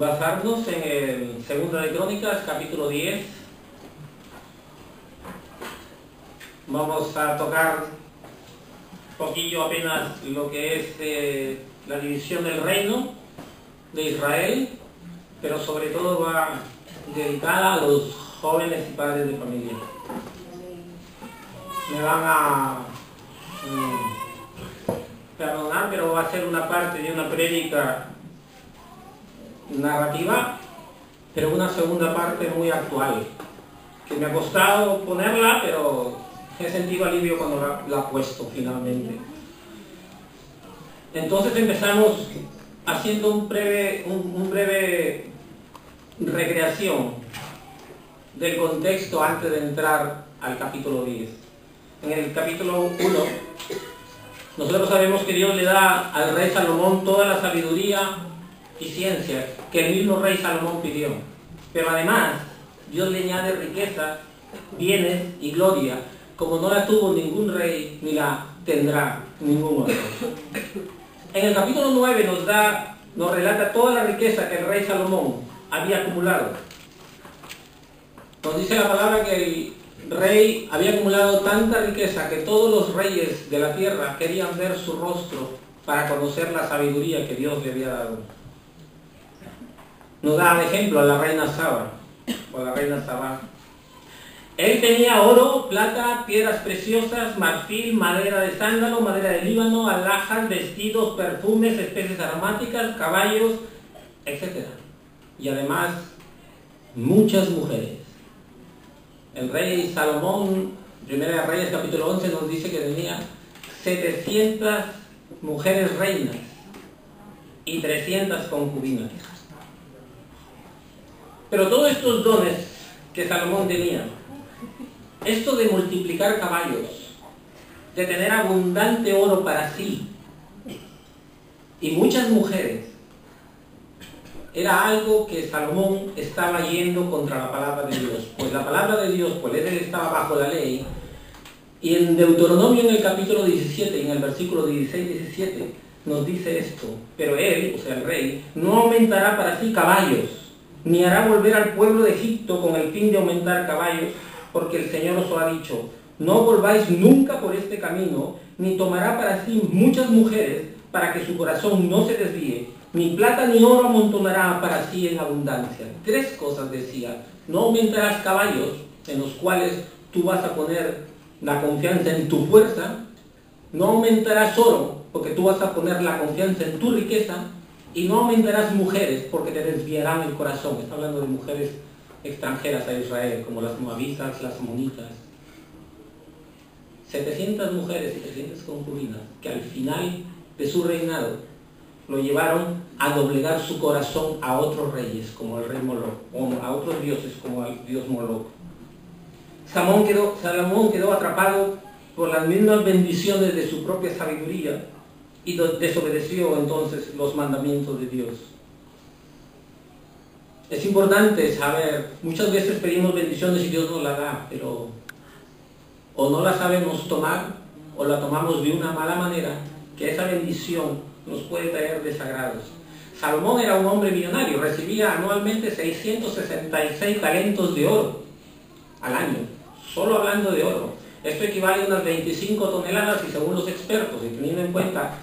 basarnos en el Segunda de Crónicas, capítulo 10. Vamos a tocar un poquillo apenas lo que es la división del reino de Israel, pero sobre todo va dedicada a los jóvenes y padres de familia. Me van a perdonar, pero va a ser una parte de una prédica narrativa, pero una segunda parte muy actual, que me ha costado ponerla, pero he sentido alivio cuando la he puesto finalmente. Entonces empezamos haciendo un breve recreación del contexto antes de entrar al capítulo 10. En el capítulo 1, nosotros sabemos que Dios le da al rey Salomón toda la sabiduría y ciencia que el mismo rey Salomón pidió. Pero además, Dios le añade riqueza, bienes y gloria, como no la tuvo ningún rey, ni la tendrá ningún otro. En el capítulo 9 nos relata toda la riqueza que el rey Salomón había acumulado. Nos dice la palabra que el rey había acumulado tanta riqueza que todos los reyes de la tierra querían ver su rostro para conocer la sabiduría que Dios le había dado. Nos da de ejemplo a la reina Saba, o a la reina Sabá. Él tenía oro, plata, piedras preciosas, marfil, madera de sándalo, madera de Líbano, alhajas, vestidos, perfumes, especies aromáticas, caballos, etc. Y además, muchas mujeres. El rey Salomón, Primera de Reyes, capítulo 11, nos dice que tenía 700 mujeres reinas y 300 concubinas. Pero todos estos dones que Salomón tenía, esto de multiplicar caballos, de tener abundante oro para sí y muchas mujeres, era algo que Salomón estaba yendo contra la palabra de Dios. Pues la palabra de Dios, pues él estaba bajo la ley, y en Deuteronomio, en el capítulo 17, en el versículo 16-17, nos dice esto: pero él, o sea el rey, no aumentará para sí caballos, ni hará volver al pueblo de Egipto con el fin de aumentar caballos, porque el Señor os lo ha dicho: no volváis nunca por este camino, ni tomará para sí muchas mujeres, para que su corazón no se desvíe, ni plata ni oro amontonará para sí en abundancia. 3 cosas decía: no aumentarás caballos, en los cuales tú vas a poner la confianza en tu fuerza; no aumentarás oro, porque tú vas a poner la confianza en tu riqueza; y no aumentarás mujeres, porque te desviarán el corazón. Está hablando de mujeres extranjeras a Israel, como las moabitas, las amonitas. 700 mujeres y 300 concubinas, que al final de su reinado lo llevaron a doblegar su corazón a otros reyes, como el rey Moloch, o a otros dioses, como el dios Moloch. Salomón quedó atrapado por las mismas bendiciones de su propia sabiduría y desobedeció entonces los mandamientos de Dios. Es importante saber, muchas veces pedimos bendiciones y Dios nos las da, pero o no la sabemos tomar, o la tomamos de una mala manera, que esa bendición nos puede traer desagrados. Salomón era un hombre millonario, recibía anualmente 666 talentos de oro al año, solo hablando de oro. Esto equivale a unas 25 toneladas y según los expertos, y teniendo en cuenta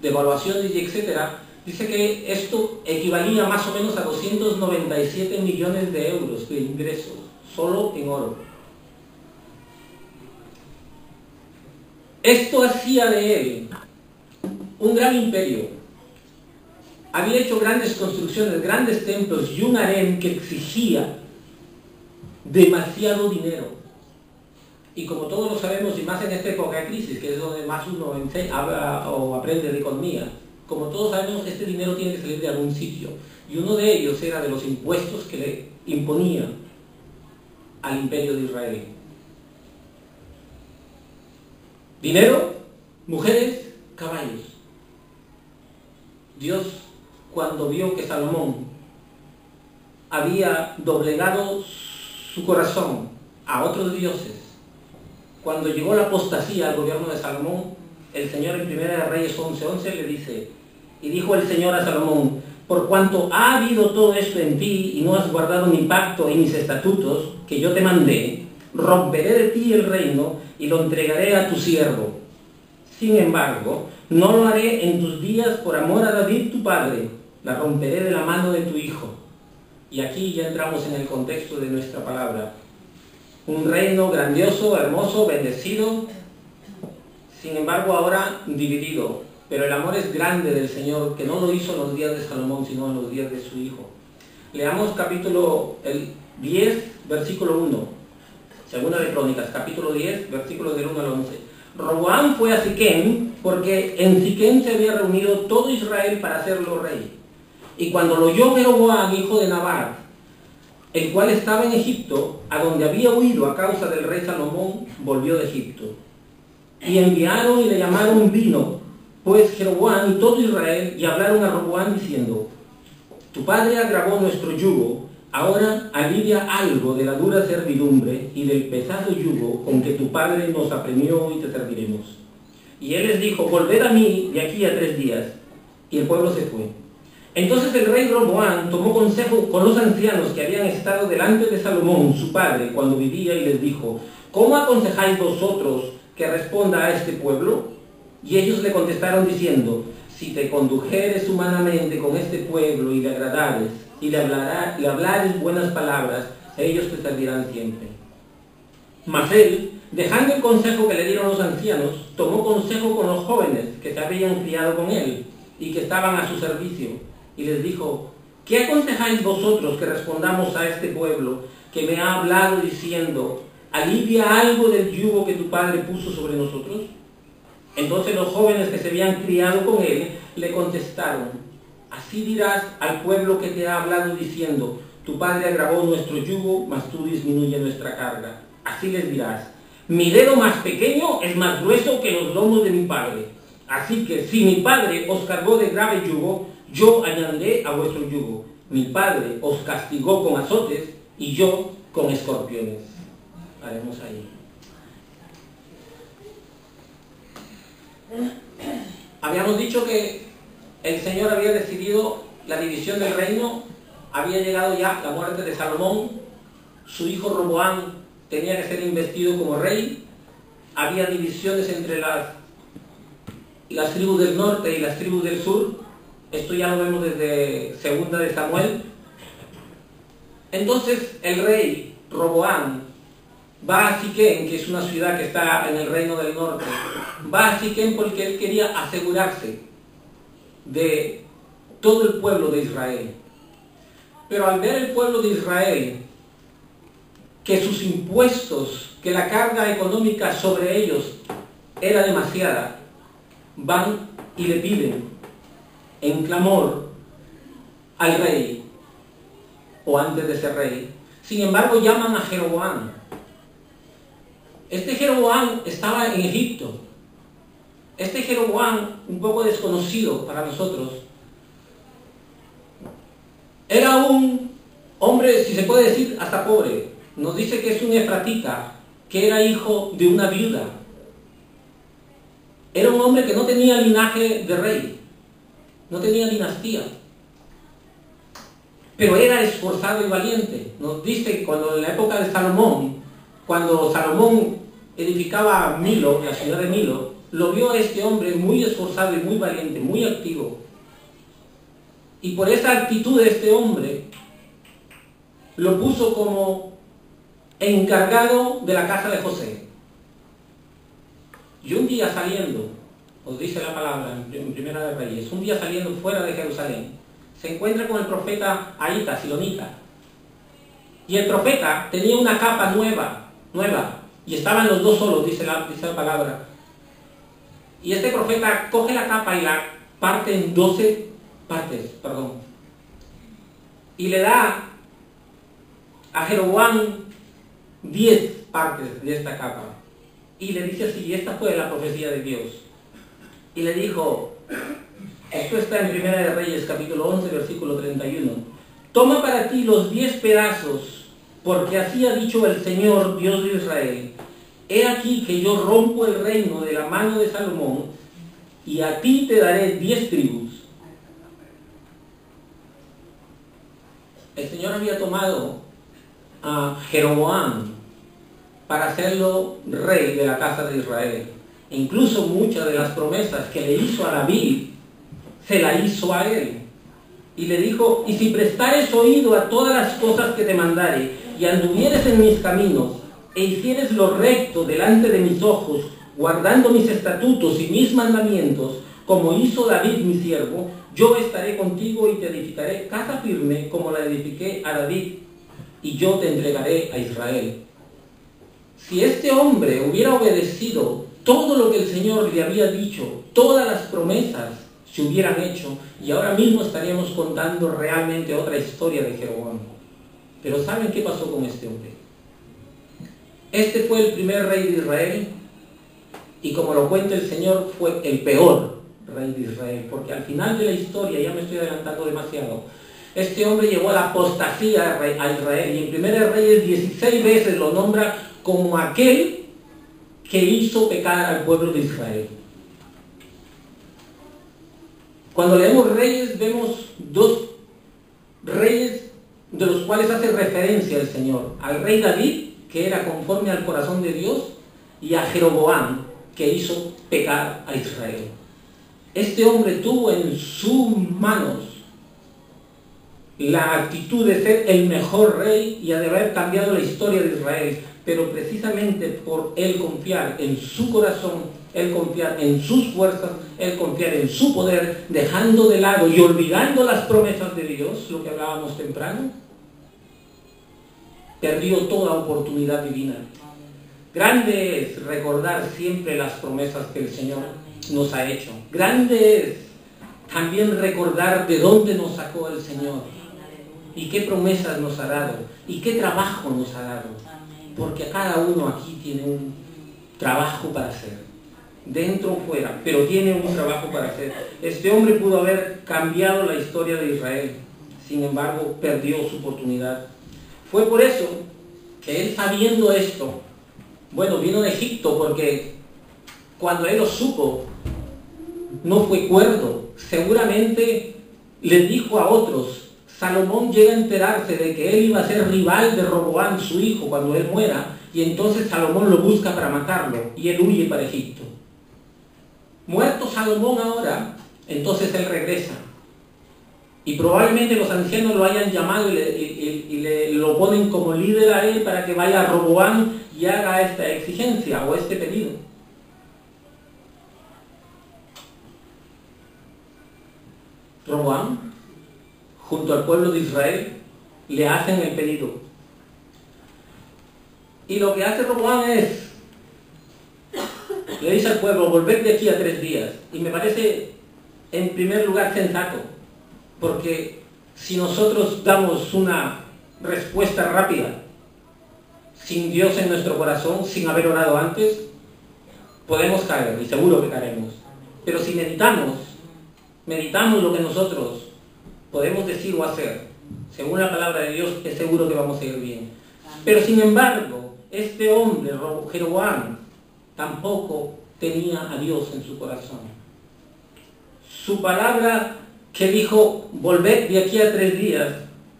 devaluaciones y etcétera, dice que esto equivalía más o menos a 297 millones de euros de ingresos, solo en oro. Esto hacía de él un gran imperio. Había hecho grandes construcciones, grandes templos y un harén que exigía demasiado dinero. Y como todos lo sabemos, y más en esta época de crisis, que es donde más uno habla o aprende de economía, como todos sabemos, este dinero tiene que salir de algún sitio. Y uno de ellos era de los impuestos que le imponían al imperio de Israel. Dinero, mujeres, caballos. Dios, cuando vio que Salomón había doblegado su corazón a otros dioses, cuando llegó la apostasía al gobierno de Salomón, el Señor en Primera de Reyes 11:11 le dice: y dijo el Señor a Salomón: por cuanto ha habido todo esto en ti y no has guardado mi pacto y mis estatutos que yo te mandé, romperé de ti el reino y lo entregaré a tu siervo. Sin embargo, no lo haré en tus días por amor a David tu padre, la romperé de la mano de tu hijo. Y aquí ya entramos en el contexto de nuestra palabra. Un reino grandioso, hermoso, bendecido, sin embargo ahora dividido. Pero el amor es grande del Señor, que no lo hizo en los días de Salomón, sino en los días de su hijo. Leamos capítulo 10, versículo 1. Segunda de Crónicas, capítulo 10, versículos del 1 al 11. Roboam fue a Siquem, porque en Siquem se había reunido todo Israel para hacerlo rey. Y cuando lo oyó Jeroboam, hijo de Nabat, el cual estaba en Egipto, a donde había huido a causa del rey Salomón, volvió de Egipto. Y enviaron y le llamaron vino, pues Jeroboam y todo Israel, y hablaron a Roboam diciendo: tu padre agravó nuestro yugo, ahora alivia algo de la dura servidumbre y del pesado yugo con que tu padre nos apremió y te serviremos. Y él les dijo: volved a mí de aquí a 3 días. Y el pueblo se fue. Entonces el rey Roboam tomó consejo con los ancianos que habían estado delante de Salomón, su padre, cuando vivía, y les dijo: ¿cómo aconsejáis vosotros que responda a este pueblo? Y ellos le contestaron diciendo: si te condujeres humanamente con este pueblo y le agradares, y le hablares buenas palabras, ellos te servirán siempre. Mas él, dejando el consejo que le dieron los ancianos, tomó consejo con los jóvenes que se habían criado con él y que estaban a su servicio, y les dijo: ¿qué aconsejáis vosotros que respondamos a este pueblo que me ha hablado diciendo: alivia algo del yugo que tu padre puso sobre nosotros? Entonces los jóvenes que se habían criado con él le contestaron: así dirás al pueblo que te ha hablado diciendo: tu padre agravó nuestro yugo, mas tú disminuye nuestra carga. Así les dirás: mi dedo más pequeño es más grueso que los lomos de mi padre. Así que si mi padre os cargó de grave yugo, yo añadiré a vuestro yugo. Mi padre os castigó con azotes y yo con escorpiones. Haremos ahí. Habíamos dicho que el Señor había decidido la división del reino, había llegado ya la muerte de Salomón, su hijo Roboam tenía que ser investido como rey, había divisiones entre las tribus del norte y las tribus del sur, esto ya lo vemos desde Segunda de Samuel. Entonces el rey Roboam va a Siquem, que es una ciudad que está en el reino del norte, va a Siquem porque él quería asegurarse de todo el pueblo de Israel. Pero al ver el pueblo de Israel que sus impuestos, que la carga económica sobre ellos era demasiada, van y le piden en clamor al rey, o antes de ser rey. Sin embargo, llaman a Jeroboam. Este Jeroboam estaba en Egipto. Este Jeroboam, un poco desconocido para nosotros, era un hombre, si se puede decir, hasta pobre. Nos dice que es un efratita, que era hijo de una viuda. Era un hombre que no tenía linaje de rey, no tenía dinastía, pero era esforzado y valiente. Nos dice cuando en la época de Salomón, cuando Salomón edificaba Milo, la ciudad de Milo, lo vio a este hombre muy esforzado y muy valiente, muy activo. Y por esa actitud de este hombre, lo puso como encargado de la casa de José. Y un día saliendo, os dice la palabra en Primera de Reyes, un día saliendo fuera de Jerusalén, se encuentra con el profeta Ahita, silonita. Y el profeta tenía una capa nueva, y estaban los dos solos, dice la palabra. Y este profeta coge la capa y la parte en 12 partes, y le da a Jeroboam 10 partes de esta capa. Y le dice así, y esta fue la profecía de Dios. Y le dijo, esto está en Primera de Reyes, capítulo 11, versículo 31. Toma para ti los 10 pedazos, porque así ha dicho el Señor, Dios de Israel. He aquí que yo rompo el reino de la mano de Salomón, y a ti te daré 10 tribus. el Señor había tomado a Jeroboam para hacerlo rey de la casa de Israel. Incluso muchas de las promesas que le hizo a David, se la hizo a él. Y le dijo: y si prestares oído a todas las cosas que te mandare, y anduvieres en mis caminos, e hicieres lo recto delante de mis ojos, guardando mis estatutos y mis mandamientos, como hizo David mi siervo, yo estaré contigo y te edificaré casa firme como la edifiqué a David, y yo te entregaré a Israel. Si este hombre hubiera obedecido todo lo que el Señor le había dicho, todas las promesas se hubieran hecho, y ahora mismo estaríamos contando realmente otra historia de Jeroboam. Pero ¿saben qué pasó con este hombre? Este fue el primer rey de Israel, y como lo cuenta el Señor, fue el peor rey de Israel, porque al final de la historia, ya me estoy adelantando demasiado, este hombre llevó a la apostasía a Israel, y en Primera Reyes 16 veces lo nombra como aquel que hizo pecar al pueblo de Israel. Cuando leemos Reyes, vemos dos reyes de los cuales hace referencia el Señor: al rey David, que era conforme al corazón de Dios, y a Jeroboam, que hizo pecar a Israel. Este hombre tuvo en sus manos la actitud de ser el mejor rey y de haber cambiado la historia de Israel, pero precisamente por él confiar en su corazón, él confiar en sus fuerzas, él confiar en su poder, dejando de lado y olvidando las promesas de Dios, lo que hablábamos temprano, perdió toda oportunidad divina. Grande es recordar siempre las promesas que el Señor nos ha hecho. Grande es también recordar de dónde nos sacó el Señor y qué promesas nos ha dado y qué trabajo nos ha dado. Porque cada uno aquí tiene un trabajo para hacer, dentro o fuera, pero tiene un trabajo para hacer. Este hombre pudo haber cambiado la historia de Israel, sin embargo perdió su oportunidad. Fue por eso que él, sabiendo esto, vino de Egipto, porque cuando él lo supo, no fue cuerdo. Seguramente le dijo a otros. Salomón llega a enterarse de que él iba a ser rival de Roboam, su hijo, cuando él muera, y entonces Salomón lo busca para matarlo, y él huye para Egipto. Muerto Salomón ahora, entonces él regresa. Y probablemente los ancianos lo hayan llamado y lo ponen como líder a él para que vaya a Roboam y haga esta exigencia o este pedido. Roboam, junto al pueblo de Israel, le hacen el pedido. Y lo que hace Roboam es, le dice al pueblo: volved de aquí a 3 días. Y me parece, en primer lugar, sensato, porque si nosotros damos una respuesta rápida, sin Dios en nuestro corazón, sin haber orado antes, podemos caer, y seguro que caeremos. Pero si meditamos lo que nosotros podemos decir o hacer, según la palabra de Dios, es seguro que vamos a ir bien. Pero sin embargo, este hombre, Jeroboam, tampoco tenía a Dios en su corazón. Su palabra que dijo: volved de aquí a 3 días,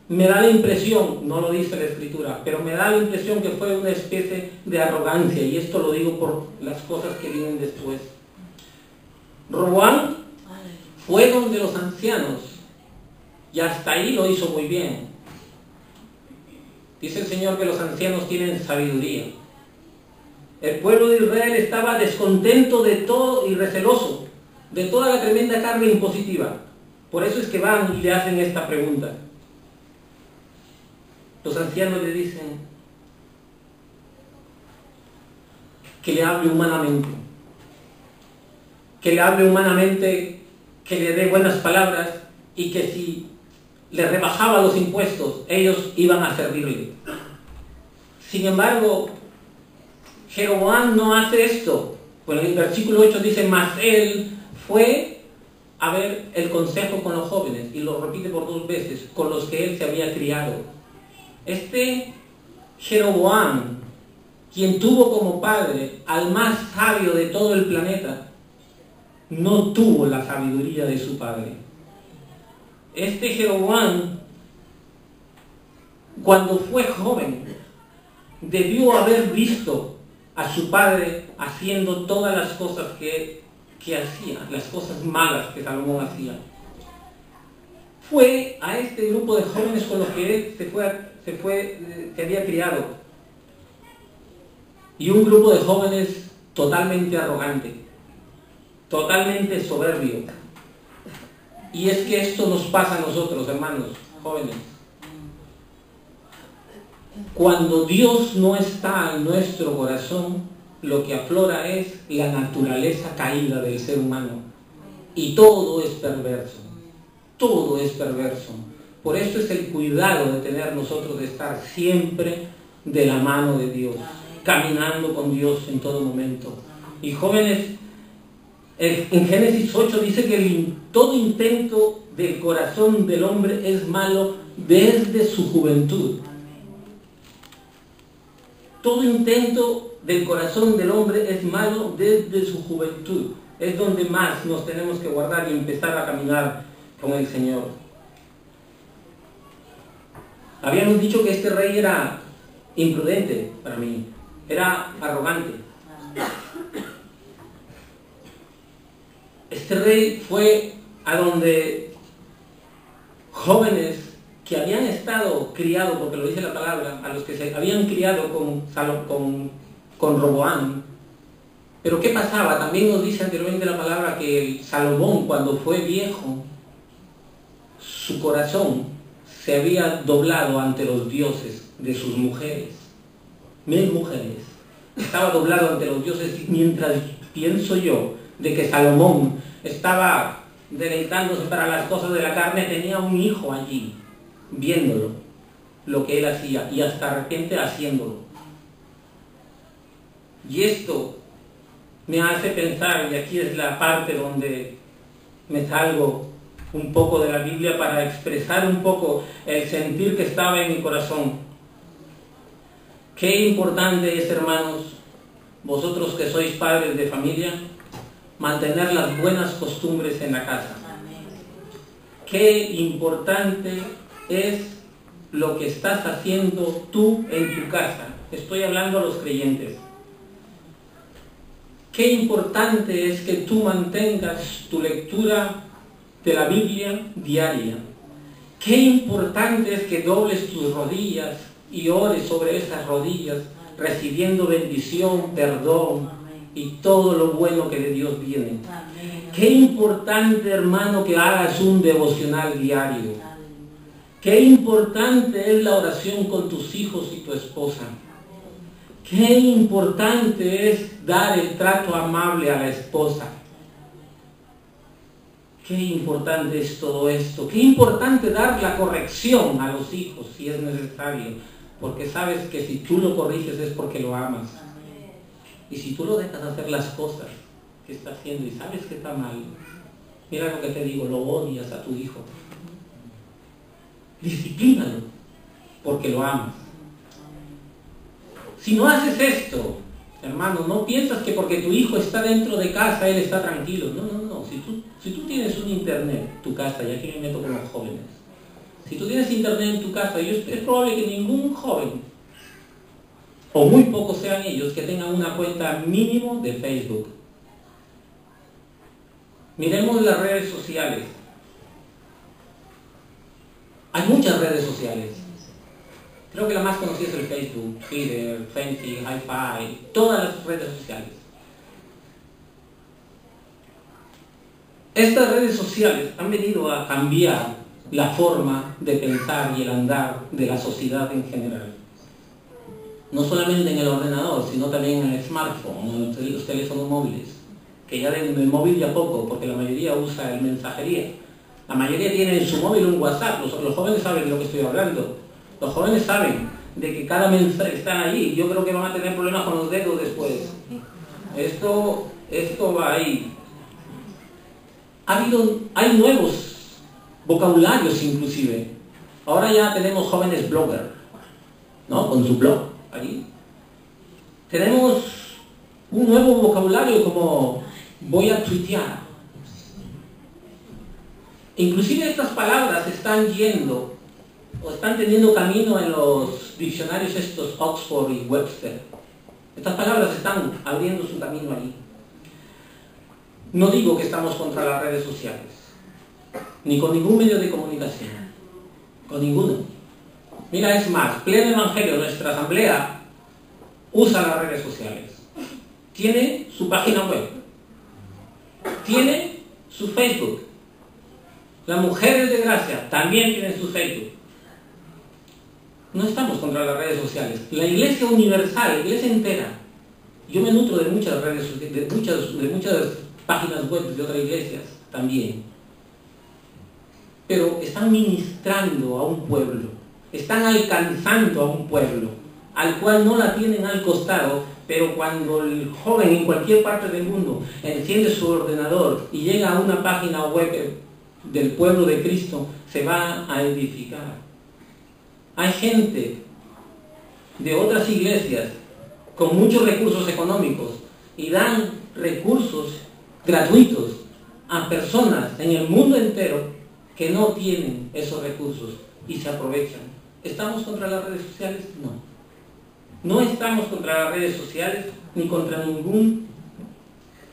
me da la impresión, no lo dice la Escritura, pero me da la impresión que fue una especie de arrogancia, y esto lo digo por las cosas que vienen después. Roboam fue donde los ancianos, y hasta ahí lo hizo muy bien. Dice el Señor que los ancianos tienen sabiduría. El pueblo de Israel estaba descontento de todo y receloso de toda la tremenda carga impositiva. Por eso es que van y le hacen esta pregunta. Los ancianos le dicen que le hable humanamente. Que le hable humanamente, que le dé buenas palabras, y que si le rebajaba los impuestos, ellos iban a servirle. Sin embargo, Jeroboam no hace esto. Bueno, en el versículo 8 dice: mas él fue a ver el consejo con los jóvenes, y lo repite por 2 veces, con los que él se había criado. Este Jeroboam, quien tuvo como padre al más sabio de todo el planeta, no tuvo la sabiduría de su padre. Este Jeroboam cuando fue joven, debió haber visto a su padre haciendo todas las cosas que hacía, las cosas malas que Salomón hacía. Fue a este grupo de jóvenes con los que él se había criado. Y un grupo de jóvenes totalmente arrogante, totalmente soberbio. Y es que esto nos pasa a nosotros, hermanos, jóvenes. Cuando Dios no está en nuestro corazón, lo que aflora es la naturaleza caída del ser humano. Y todo es perverso. Todo es perverso. Por eso es el cuidado de tener nosotros de estar siempre de la mano de Dios, caminando con Dios en todo momento. Y jóvenes, en Génesis 8 dice que todo intento del corazón del hombre es malo desde su juventud. Todo intento del corazón del hombre es malo desde su juventud. Es donde más nos tenemos que guardar y empezar a caminar con el Señor. Habíamos dicho que este rey era imprudente para mí, era arrogante. Este rey fue a donde jóvenes que habían estado criados, porque lo dice la palabra, a los que se habían criado con Roboam. Pero ¿qué pasaba? También nos dice anteriormente la palabra que Salomón, cuando fue viejo, su corazón se había doblado ante los dioses de sus mujeres. Mis mujeres. Estaba doblado ante los dioses, mientras pienso yo de que Salomón estaba deleitándose para las cosas de la carne, tenía un hijo allí, viéndolo, lo que él hacía, y hasta de repente haciéndolo. Y esto me hace pensar, y aquí es la parte donde me salgo un poco de la Biblia para expresar un poco el sentir que estaba en mi corazón. Qué importante es, hermanos, vosotros que sois padres de familia, mantener las buenas costumbres en la casa. Qué importante es lo que estás haciendo tú en tu casa. Estoy hablando a los creyentes. Qué importante es que tú mantengas tu lectura de la Biblia diaria. Qué importante es que dobles tus rodillas y ores sobre esas rodillas, recibiendo bendición, perdón y todo lo bueno que de Dios viene. Qué importante, hermano, que hagas un devocional diario. Qué importante es la oración con tus hijos y tu esposa. Qué importante es dar el trato amable a la esposa. Qué importante es todo esto. Qué importante dar la corrección a los hijos si es necesario. Porque sabes que si tú lo corriges es porque lo amas. Y si tú lo dejas hacer las cosas que está haciendo y sabes que está mal, mira lo que te digo, lo odias a tu hijo. Disciplínalo porque lo amas. Si no haces esto, hermano, no piensas que porque tu hijo está dentro de casa, él está tranquilo. No, no, no. Si tú tienes un internet en tu casa, y aquí me meto con los jóvenes, si tú tienes internet en tu casa, es probable que ningún joven, o muy pocos sean ellos, que tengan una cuenta mínimo de Facebook. Miremos las redes sociales. Hay muchas redes sociales. Creo que la más conocida es el Facebook, Twitter, Fancy, Hi-Fi, todas las redes sociales. Estas redes sociales han venido a cambiar la forma de pensar y el andar de la sociedad en general. No solamente en el ordenador, sino también en el smartphone, en los teléfonos móviles, que ya del móvil ya poco, porque la mayoría usa el mensajería. La mayoría tiene en su móvil un WhatsApp, los jóvenes saben de lo que estoy hablando. Los jóvenes saben de que cada mensaje está ahí. Yo creo que van a tener problemas con los dedos después. Esto va ahí. Hay nuevos vocabularios inclusive. Ahora ya tenemos jóvenes bloggers, ¿no? Con su blog ahí. Tenemos un nuevo vocabulario como voy a tuitear. Inclusive estas palabras están yendo o están teniendo camino en los diccionarios estos Oxford y Webster. Estas palabras están abriendo su camino allí. No digo que estamos contra las redes sociales, ni con ningún medio de comunicación, con ninguno. Mira, es más, Pleno Evangelio, nuestra asamblea, usa las redes sociales. Tiene su página web, tiene su Facebook. Las mujeres de gracia también tienen su Facebook. No estamos contra las redes sociales. La Iglesia universal, la Iglesia entera. Yo me nutro de muchas redes, de muchas páginas web de otras iglesias también. Pero están ministrando a un pueblo, están alcanzando a un pueblo, al cual no la tienen al costado, pero cuando el joven en cualquier parte del mundo enciende su ordenador y llega a una página web del pueblo de Cristo, se va a edificar. Hay gente de otras iglesias con muchos recursos económicos y dan recursos gratuitos a personas en el mundo entero que no tienen esos recursos y se aprovechan. ¿Estamos contra las redes sociales? No. No estamos contra las redes sociales ni contra ningún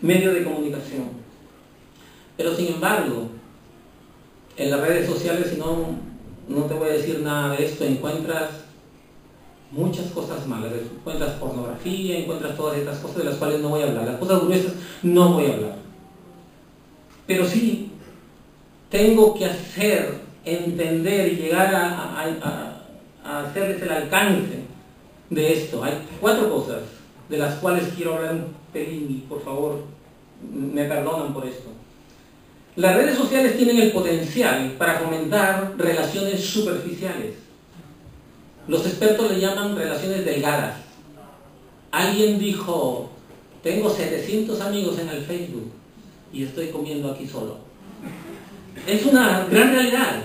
medio de comunicación. Pero sin embargo, en las redes sociales, si no te voy a decir nada de esto, encuentras muchas cosas malas. Encuentras pornografía, encuentras todas estas cosas de las cuales no voy a hablar. Las cosas gruesas no voy a hablar. Pero sí tengo que hacer entender y llegar a hacerles el alcance de esto. Hay 4 cosas de las cuales quiero hablar un pelín y por favor me perdonan por esto. Las redes sociales tienen el potencial para fomentar relaciones superficiales. Los expertos le llaman relaciones delgadas. Alguien dijo, tengo 700 amigos en el Facebook y estoy comiendo aquí solo. Es una gran realidad.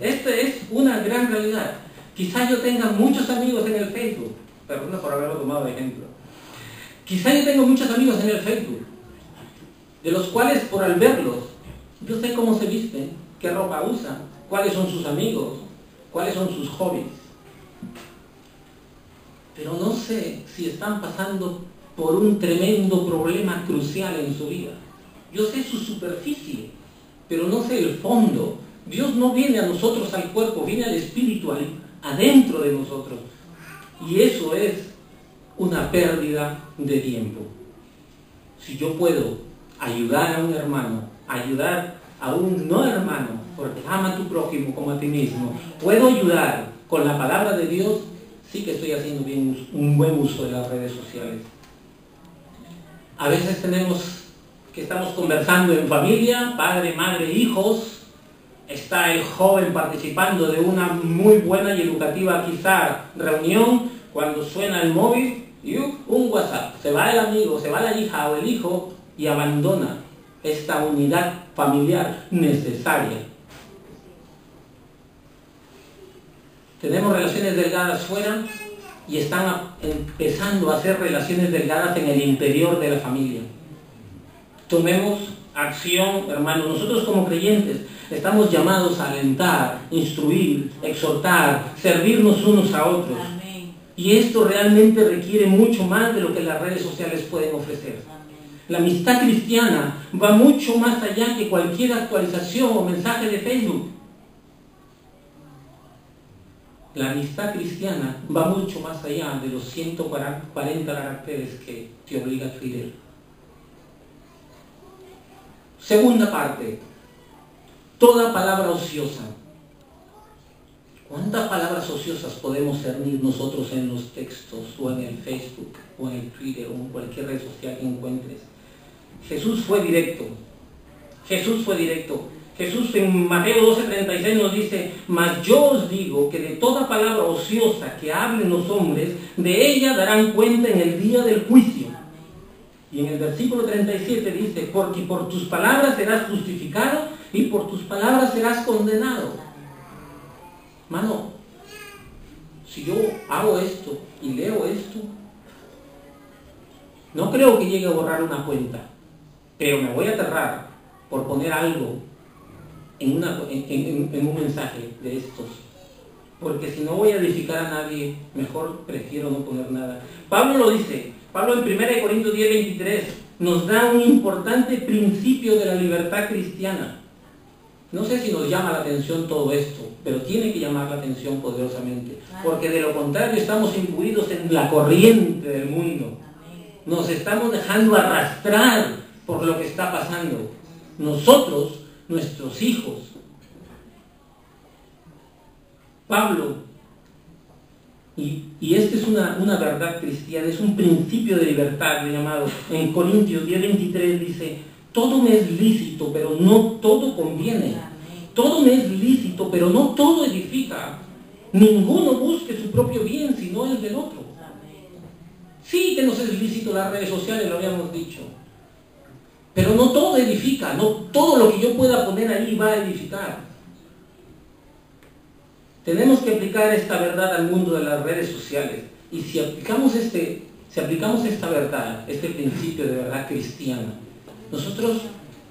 Esta es una gran realidad. Quizás yo tenga muchos amigos en el Facebook. Perdona por haberlo tomado de ejemplo. Quizás yo tengo muchos amigos en el Facebook, de los cuales por al verlos, yo sé cómo se visten, qué ropa usan, cuáles son sus amigos, cuáles son sus hobbies. Pero no sé si están pasando por un tremendo problema crucial en su vida. Yo sé su superficie, pero no sé el fondo. Dios no viene a nosotros al cuerpo, viene al espíritu, adentro de nosotros. Y eso es una pérdida de tiempo. Si yo puedo ayudar a un hermano, ayudar a un no hermano, porque ama a tu prójimo como a ti mismo, puedo ayudar con la palabra de Dios, sí que estoy haciendo bien un buen uso de las redes sociales. A veces estamos conversando en familia, padre, madre, hijos, está el joven participando de una muy buena y educativa quizá reunión, cuando suena el móvil y un WhatsApp, se va el amigo, se va la hija o el hijo y abandona esta unidad familiar necesaria. Tenemos relaciones delgadas fuera y están empezando a hacer relaciones delgadas en el interior de la familia. Tomemos acción, hermanos. Nosotros como creyentes estamos llamados a alentar, instruir, exhortar, servirnos unos a otros. Amén. Y esto realmente requiere mucho más de lo que las redes sociales pueden ofrecer. Amén. La amistad cristiana va mucho más allá que cualquier actualización o mensaje de Facebook. La amistad cristiana va mucho más allá de los 140 caracteres que te obliga Twitter. Segunda parte, toda palabra ociosa. ¿Cuántas palabras ociosas podemos cernir nosotros en los textos o en el Facebook o en el Twitter o en cualquier red social que encuentres? Jesús fue directo. Jesús fue directo. Jesús en Mateo 12:36 nos dice, mas yo os digo que de toda palabra ociosa que hablen los hombres, de ella darán cuenta en el día del juicio. Y en el versículo 37 dice, porque por tus palabras serás justificado y por tus palabras serás condenado. Mano, si yo hago esto y leo esto, no creo que llegue a borrar una cuenta, pero me voy a aterrar por poner algo en un mensaje de estos. porque si no voy a edificar a nadie, mejor prefiero no poner nada. Pablo lo dice, Pablo en 1 Corintios 10:23 nos da un importante principio de la libertad cristiana. No sé si nos llama la atención todo esto, pero tiene que llamar la atención poderosamente, porque de lo contrario estamos imbuidos en la corriente del mundo. Nos estamos dejando arrastrar por lo que está pasando. Nosotros, nuestros hijos. Pablo, y esta es una verdad cristiana, es un principio de libertad llamado, en Corintios 10:23 dice, todo me es lícito, pero no todo conviene. Todo me es lícito, pero no todo edifica. Ninguno busque su propio bien, sino el del otro. Sí que nos es lícito las redes sociales, lo habíamos dicho. Pero no todo edifica, no todo lo que yo pueda poner ahí va a edificar. Tenemos que aplicar esta verdad al mundo de las redes sociales. Y si aplicamos esta verdad, este principio de verdad cristiana, nosotros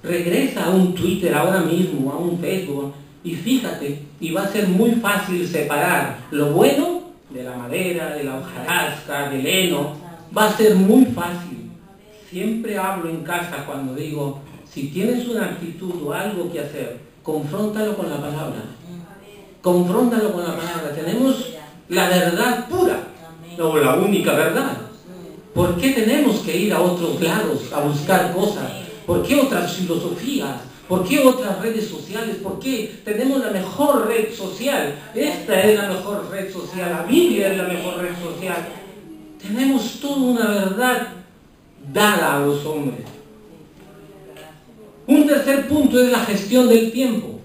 regresa a un Twitter ahora mismo, a un Facebook, y fíjate, y va a ser muy fácil separar lo bueno de la madera, de la hojarasca, del heno. Va a ser muy fácil. Siempre hablo en casa cuando digo, si tienes una actitud o algo que hacer, confróntalo con la palabra. Confróntalo con la palabra. Tenemos la verdad pura, o la única verdad. ¿Por qué tenemos que ir a otros lados a buscar cosas? ¿Por qué otras filosofías? ¿Por qué otras redes sociales? ¿Por qué tenemos la mejor red social? Esta es la mejor red social, la Biblia es la mejor red social. Tenemos toda una verdad dada a los hombres. Un tercer punto es la gestión del tiempo.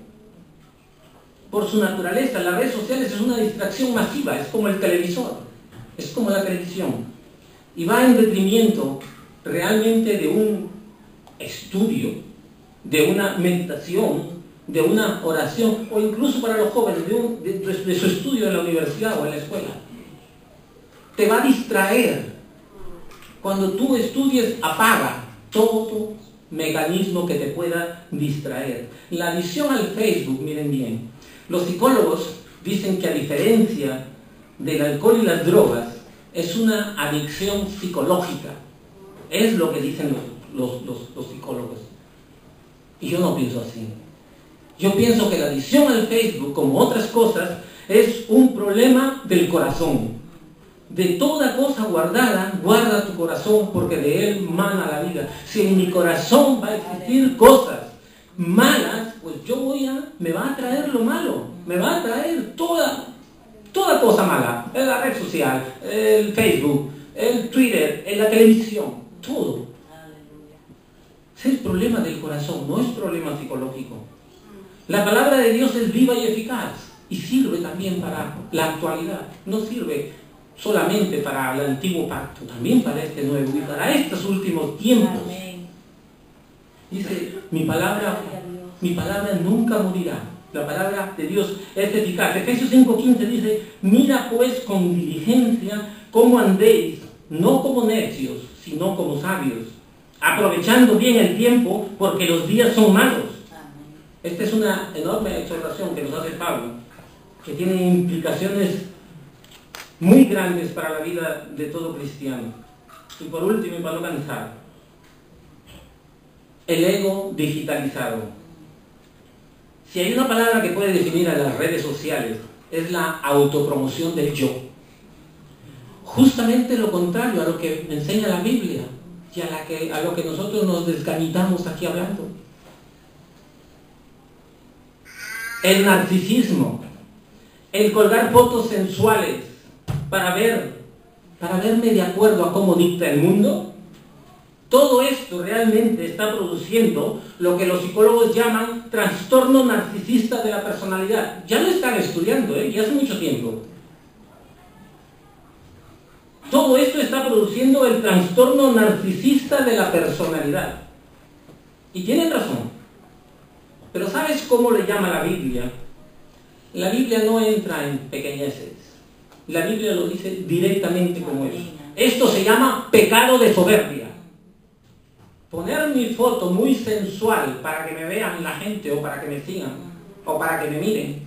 Por su naturaleza, las redes sociales es una distracción masiva, es como el televisor, es como la televisión. Y va en detrimento realmente de un estudio, de una meditación, de una oración, o incluso para los jóvenes, de su estudio en la universidad o en la escuela. Te va a distraer. Cuando tú estudies, apaga todo mecanismo que te pueda distraer. La adicción al Facebook, miren bien, los psicólogos dicen que a diferencia del alcohol y las drogas, es una adicción psicológica. Es lo que dicen los psicólogos. Y yo no pienso así. Yo pienso que la adicción al Facebook, como otras cosas, es un problema del corazón. De toda cosa guardada, guarda tu corazón, porque de él mana la vida. Si en mi corazón va a existir cosas malas, pues me va a traer lo malo. Me va a traer toda cosa mala. La red social, el Facebook, el Twitter, la televisión, todo. Es el problema del corazón, no es problema psicológico. La palabra de Dios es viva y eficaz y sirve también para la actualidad. No sirve solamente para el antiguo pacto, también para este nuevo y para estos últimos tiempos. Dice, mi palabra nunca morirá. La palabra de Dios es eficaz. Efesios 5:15 dice, mira pues con diligencia cómo andéis, no como necios, sino como sabios, aprovechando bien el tiempo, porque los días son malos. Esta es una enorme exhortación que nos hace Pablo, que tiene implicaciones muy grandes para la vida de todo cristiano. Y por último, y para no cansar, el ego digitalizado. Si hay una palabra que puede definir a las redes sociales, es la autopromoción del yo. Justamente lo contrario a lo que enseña la Biblia y a lo que nosotros nos desgañitamos aquí hablando. El narcisismo, el colgar fotos sensuales para verme de acuerdo a cómo dicta el mundo. Todo esto realmente está produciendo lo que los psicólogos llaman trastorno narcisista de la personalidad. Ya lo están estudiando, y hace mucho tiempo. Todo esto está produciendo el trastorno narcisista de la personalidad. Y tienen razón. Pero ¿sabes cómo le llama la Biblia? La Biblia no entra en pequeñeces. La Biblia lo dice directamente como es. Esto se llama pecado de soberbia. Poner mi foto muy sensual para que me vean la gente o para que me sigan o para que me miren,